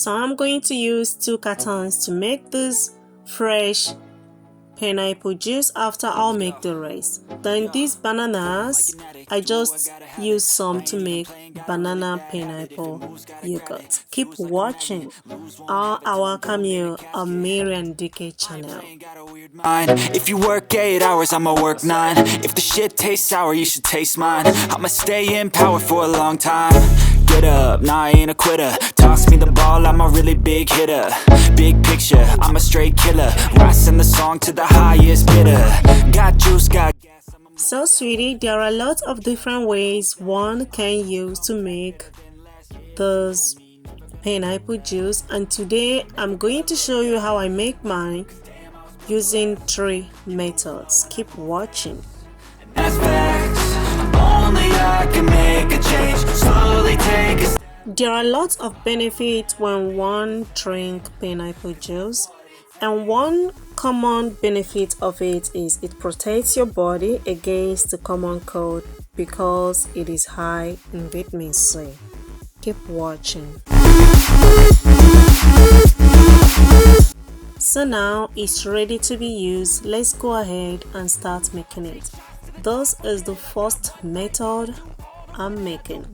So I'm going to use 2 cartons to make this fresh pineapple juice. After I'll make the rest. Then these bananas, I just use some to make banana pineapple yogurt. Keep watching. I welcome you on Mirian Dike channel. If you work 8 hours, I'ma work 9. If the shit tastes sour, you should taste mine. I'ma stay in power for a long time. Get up, nah, I ain't a quitter. Toss me the ball, I'm a really big hitter. Big picture, I'm a straight killer. Rising the song to the highest bidder. Got juice, got gas. So sweetie, there are lots of different ways one can use to make this pineapple juice, and today I'm going to show you how I make mine using 3 methods. Keep watching. That's facts. Only I can make a change. Slowly take a There are lots of benefits when one drinks pineapple juice, and one common benefit of it is it protects your body against the common cold because it is high in vitamin C. Keep watching. So now it's ready to be used. Let's go ahead and start making it. This is the first method I'm making.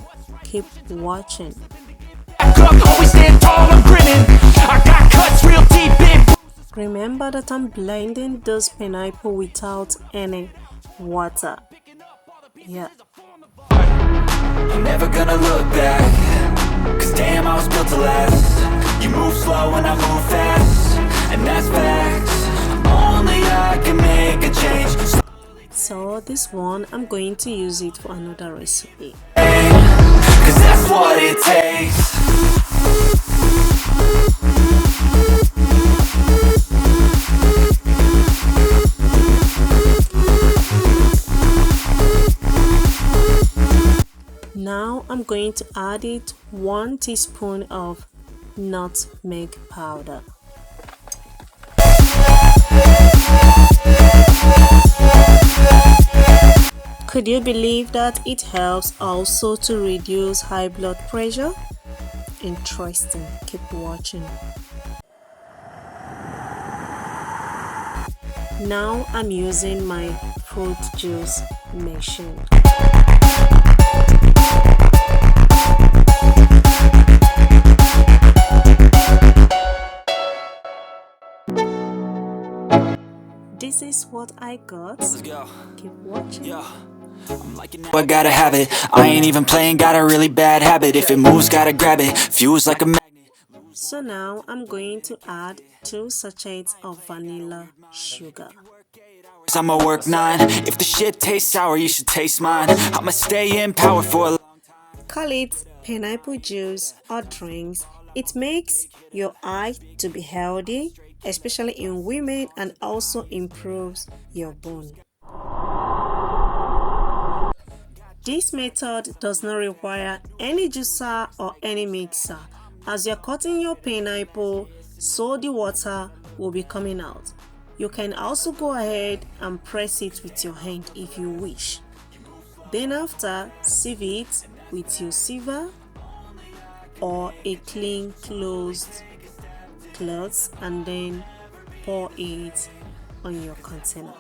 Keep watching. Remember that I'm blending this pineapple without any water. Yeah. I'm never gonna look back, cause damn I was built to last. You move slow and I move fast, and that's facts. Only I can make a change. So this one, I'm going to use it for another recipe. Cause that's what it takes. Now I'm going to add it 1 teaspoon of nutmeg powder. Could you believe that it helps also to reduce high blood pressure? Interesting. Keep watching. Now I'm using my fruit juice machine. This is what I got. Let's go. Keep watching. Yeah. I gotta have it. I ain't even playing, got a really bad habit. If it moves, gotta grab it. Fuse like a magnet. So now I'm going to add 2 sachets of vanilla sugar. I'ma work 9. If the shit tastes sour, you should taste mine. I'ma stay in power for a long time. Call it pineapple juice or drinks. It makes your eye to be healthy, especially in women, and also improves your bone. This method does not require any juicer or any mixer. As you're cutting your pineapple, so the water will be coming out. You can also go ahead and press it with your hand if you wish. Then after, sieve it with your sieve or a clean closed cloth, and then pour it on your container.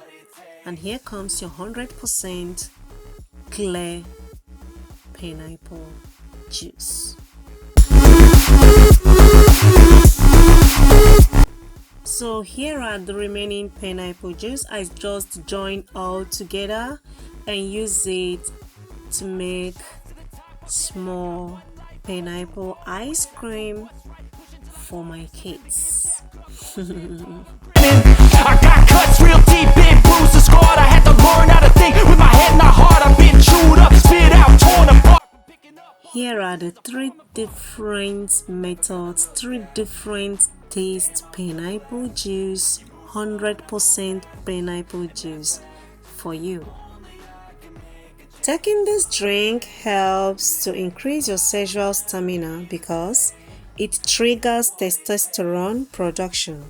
And here comes your 100% clear pineapple juice. So here are the remaining pineapple juice. I just joined all together and use it to make small pineapple ice cream for my kids. I got cuts real deep, big bruises scarred. I had to learn how to think with my head, not heart. I've been chewed up, spit out, torn apart. Here are the 3 different methods, 3 different taste pineapple juice, 100% pineapple juice for you. Taking this drink helps to increase your sexual stamina because it triggers testosterone production,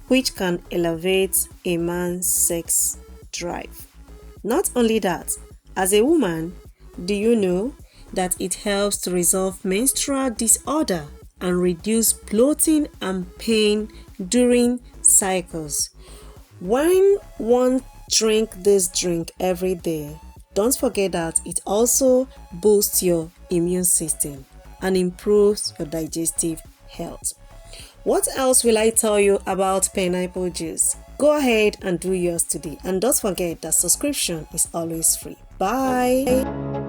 which can elevate a man's sex drive. Not only that, as a woman, do you know that it helps to resolve menstrual disorder and reduce bloating and pain during cycles. When one drink this drink every day, don't forget that it also boosts your immune system and improves your digestive health. What else will I tell you about pineapple juice? Go ahead and do yours today, and don't forget that subscription is always free. Bye.